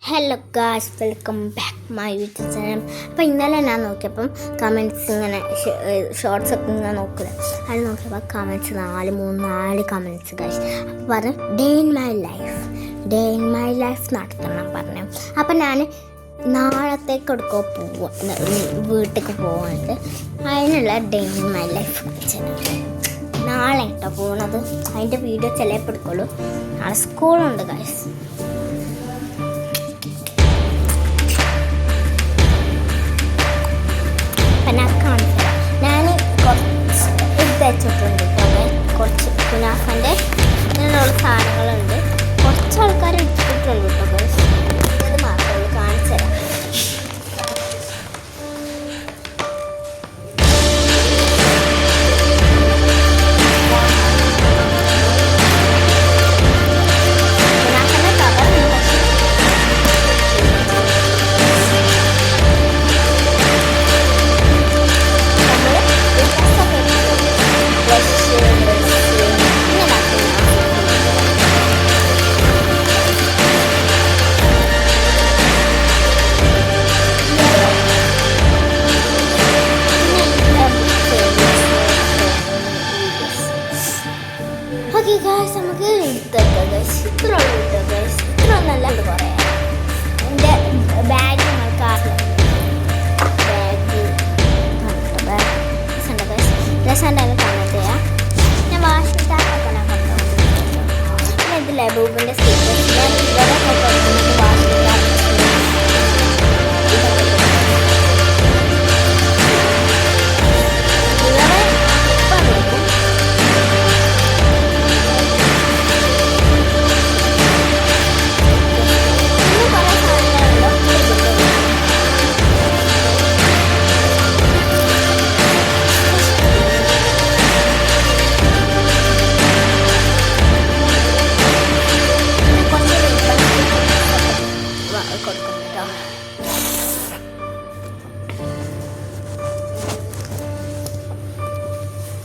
Hello guys, welcome back my YouTube channel. അപ്പോൾ ഇന്നലെ ഞാൻ നോക്കിയപ്പം കമൻറ്റ്സ് ഇങ്ങനെ ഷോർട്സ് ഒക്കെ ഇങ്ങനെ നോക്കില്ല. അത് നോക്കിയപ്പോൾ കമൻറ്റ്സ് നാല് കമൻറ്റ്സ് ഗായ്സ്. അപ്പോൾ പറഞ്ഞു ഡേ ഇൻ മൈ ലൈഫ് നടത്തണം പറഞ്ഞു. അപ്പം ഞാൻ നാളത്തേക്ക് എടുക്കോ വീട്ടിലേക്ക് പോകാനുണ്ട്. അതിനുള്ള ഡേ ഇൻ മൈ ലൈഫ് നാളെ കേട്ടോ പോകണത്. അതിൻ്റെ വീഡിയോ ചിലപ്പോൾ എടുക്കുള്ളൂ. നാളെ സ്കൂളുണ്ട് ഗായ്സ്. ഞാൻ കുറച്ച് ഇത് വെച്ചിട്ടുണ്ട് കേട്ടോ. കുറച്ച് കുനാഫൻ്റെ ഇങ്ങനെയുള്ള സാധനങ്ങളുണ്ട്. കുറച്ച് ആൾക്കാർ എടുത്തിട്ടുണ്ട് കേട്ടോ. ഇത് മാത്രമേ കാണിച്ചു തരാം. ഓക്കെ ഗായ്സ്, നമുക്ക് ഇത്ര ഒന്നല്ല ഇത് പറയാം. എൻ്റെ ബാഗ് നിങ്ങൾക്ക് രസമുണ്ടായാലും കമൻറ്റ് ചെയ്യാം. ഞാൻ വാഷിംഗ് ടാപ്പൊക്കെ ഞാൻ കൊണ്ടുപോകും. പിന്നെ ഇത് ലബൂബിൻ്റെ സ്റ്റിക്കേഴ്സ് ഞാൻ ഇവിടെ കൊടുക്കുന്നത് വാഷിംഗ് ടാപ്പ്.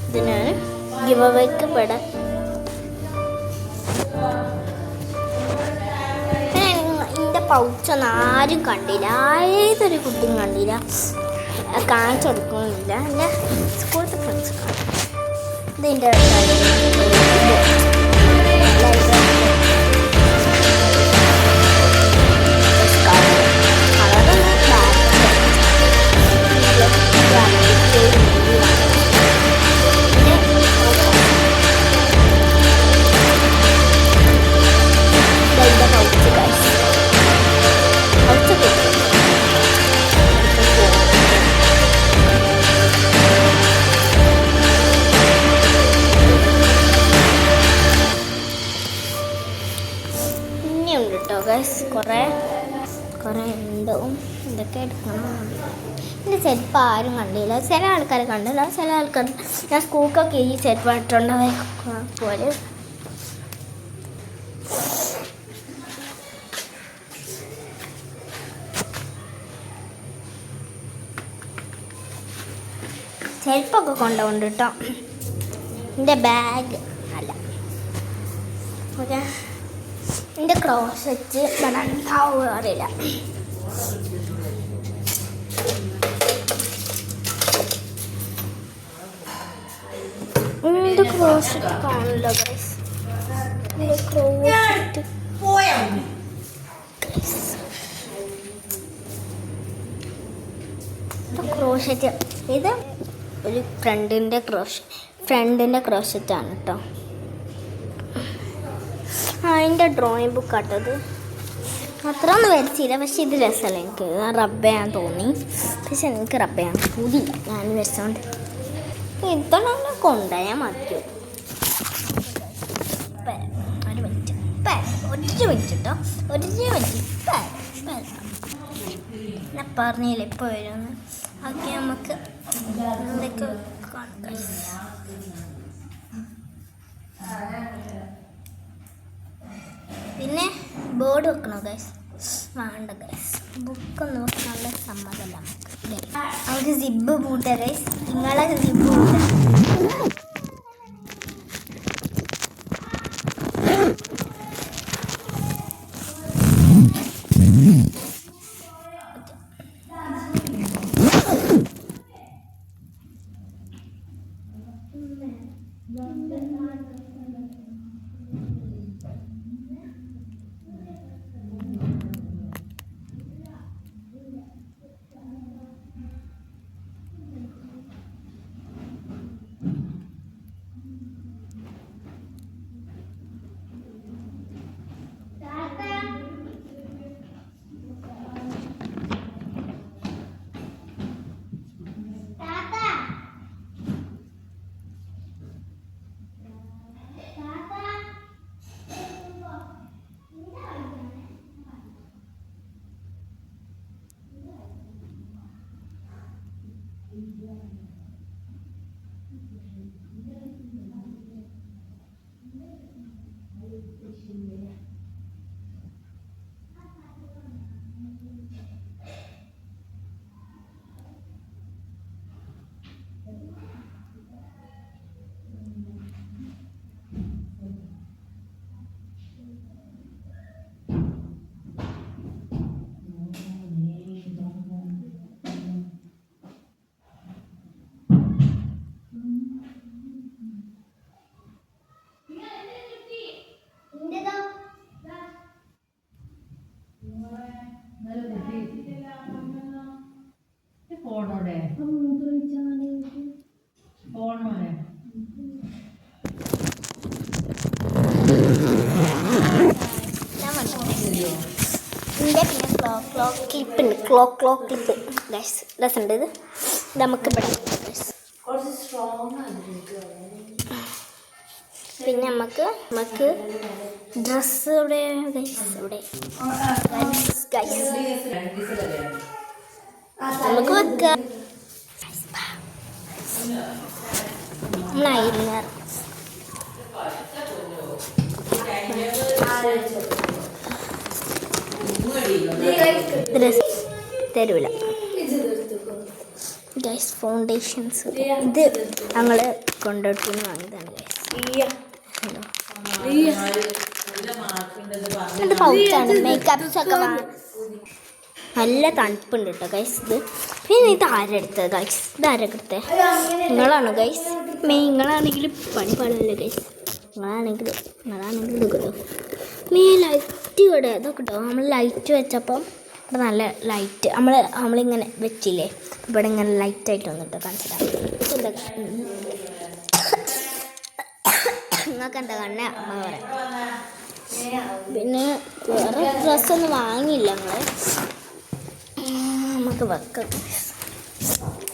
ഇതിനാണ് ഗിവ് അവേക്ക് പെടാൻ. എൻ്റെ പൗച്ചൊന്നും ആരും കണ്ടില്ല, ഏതൊരു കുട്ടിയും കണ്ടില്ല, കാണിച്ചു കൊടുക്കുന്നില്ല. എൻ്റെ സ്കൂളത്തെ ഫ്രണ്ട്സ് കാണും. ഇതിൻ്റെ കേട്ടോ ഗൈസ്, കുറേ ഉണ്ടാവും. ഇതൊക്കെ എടുക്കണം. പിന്നെ ചെരുപ്പ് ആരും കണ്ടില്ല. ചില ആൾക്കാർ കണ്ടില്ല, ചില ആൾക്കാർ ഞാൻ സ്കൂൾക്കൊക്കെ ഈ ചെരുപ്പ് ഇട്ടുണ്ടായ പോലെ. ചെരുപ്പൊക്കെ കൊണ്ടുപോകുന്നുണ്ട് കേട്ടോ. എൻ്റെ ബാഗ് അല്ല. ഓക്കെ, എൻ്റെ ക്രോസറ്റ് ഉണ്ടാവുക അറിയില്ല. എൻ്റെ ക്രോസറ്റ് കാണില്ല ഗൈസ്. എൻ്റെ ക്രോസറ്റ് ഇത് ഒരു ഫ്രണ്ടിൻ്റെ ക്രോസറ്റാണ് കേട്ടോ. അതിൻ്റെ ഡ്രോയിങ് ബുക്ക് ആട്ടത് അത്ര ഒന്നും വരച്ചില്ല. പക്ഷെ ഇത് രസമല്ല. എനിക്ക് റബ്ബ് ചെയ്യാൻ തോന്നി. പക്ഷെ എനിക്ക് റബ്ബ് ചെയ്യാൻ കൂടിയില്ല. ഞാൻ വരച്ചോണ്ട് ഇത്തന്നെ കൊണ്ടുപോയാൽ മതിയോ. ഒരു മിനിറ്റ് കേട്ടോ, ഞാൻ പറഞ്ഞില്ല ഇപ്പോൾ വരുമെന്ന്. ഓക്കെ, നമുക്ക് എന്തൊക്കെ കാണാം. പിന്നെ ബോർഡ് വെക്കണോ ഗൈസ്? വേണ്ട ഗൈസ്, ബുക്കൊന്നും വെക്കാനുള്ള സമ്മതമല്ല നമുക്ക്. സിബ് പൂട്ട ഗൈസ്, നിങ്ങളെ സിബ് പൂട്ട. ഫോണോടെ ഫോണോടെ ഇതിൻ്റെ പിന്നെ ക്ലോക്ക് ക്ലിപ്പ് ഉണ്ട് ക്ലോക്ക് ക്ലിപ്പ് ഗൈസ് രസമുണ്ട് ഇത് നമുക്ക് ഇവിടെ ഗൈസ് പിന്നെ നമുക്ക് ഡ്രസ്സ് ഇവിടെ ഗൈസ് ഇവിടെ ഗൈസ് നമുക്ക് വെക്കാം നമ്മളായിരുന്നു തരൂല ഗൈസ് ഫൗണ്ടേഷൻസ് ഇത് ഞങ്ങൾ കൊണ്ടോട്ടിന്ന് വാങ്ങിയതാണ് ഗൈസ് പൗച്ചാണ് മേക്കപ്സ് ഒക്കെ നല്ല തണുപ്പുണ്ട് കേട്ടോ ഗൈസ് ഇത് പിന്നെ ഇത് ആരെടുത്തത് ഗൈസ് ഇത് ആരെടുത്തത് നിങ്ങളാണ് ഗൈസ് നിങ്ങളാണെങ്കിൽ പണി പാടില്ല ഗൈസ് നിങ്ങളാണെങ്കിൽ ഇത് കേട്ടോ ലൈറ്റ് ഇവിടെ ഇതൊക്കെ കേട്ടോ നമ്മൾ ലൈറ്റ് വെച്ചപ്പം ഇവിടെ നല്ല ലൈറ്റ് നമ്മളിങ്ങനെ വെച്ചില്ലേ ഇവിടെ ഇങ്ങനെ ലൈറ്റായിട്ട് വന്നിട്ടോ കാണിച്ചിട്ടാണ് നിങ്ങൾക്ക് എന്താ കണ്ണേ അമ്മ പറയാം പിന്നെ വേറെ ഡ്രസ്സൊന്നും വാങ്ങിയില്ല നമുക്ക് വെക്കാം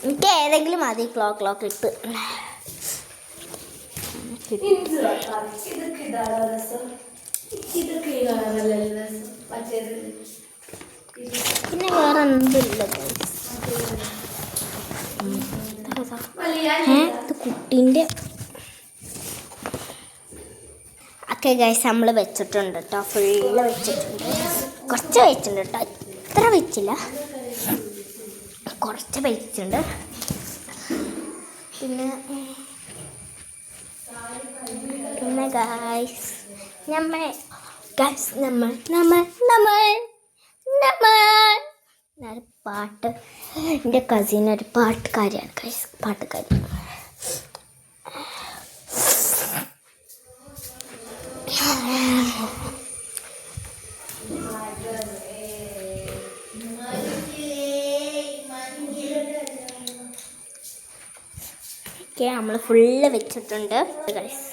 എനിക്ക് ഏതെങ്കിലും മതി ക്ലോക്ക് ഇട്ട് പിന്നെ വേറെ എന്തില്ല ഇത് കുട്ടീൻ്റെ ഒക്കെ ഗൈസ് നമ്മൾ വെച്ചിട്ടുണ്ട് കേട്ടോ ഫുള്ള് വെച്ചിട്ടുണ്ട് കുറച്ച് വെച്ചിട്ടുണ്ട് കേട്ടോ ഇത്ര വെച്ചില്ല കുറച്ച് വെച്ചിട്ടുണ്ട് പിന്നെ പാട്ട് എൻ്റെ കസിൻ ഒരു പാട്ടുകാരിയാണ് ഗൈസ് പാട്ടുകാരി നമ്മൾ ഫുള്ള് വെച്ചിട്ടുണ്ട് ഗൈസ്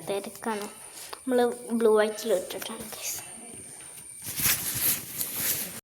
തിരക്കാണ് നമ്മൾ ബ്ലൂ വൈറ്റിൽ ഇട്ടിട്ടാണ് ഗൈസ്